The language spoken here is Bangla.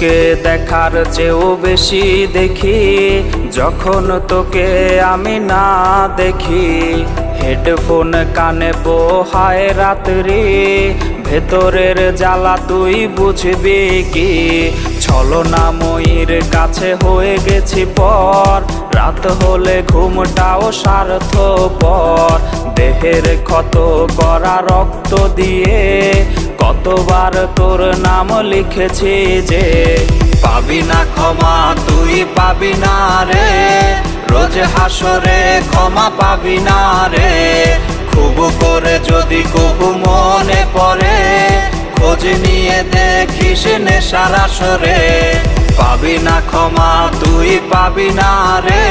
তোকে দেখার চেয়েও বেশি দেখি যখন তোকে আমি না দেখি। হেডফোন কানে পোহায় রাত্রি, ভেতরের জ্বালা তুই বুঝবি কি। ছলনাময়ীর কাছে হয়ে গেছি পর, রাত হলে ঘুমটাও স্বার্থপর। দেহের ক্ষত করা রক্ত দিয়ে কতবার তোর নাম লিখেছি যে, পাবি না ক্ষমা তুই পাবি না রে, রোজ হাসরে ক্ষমা পাবি না রে। খুব করে যদি কবু মনে পড়ে, খোঁজ নিয়ে দেখিস নেশার আসরে। পাবি না ক্ষমা তুই পাবি না রে,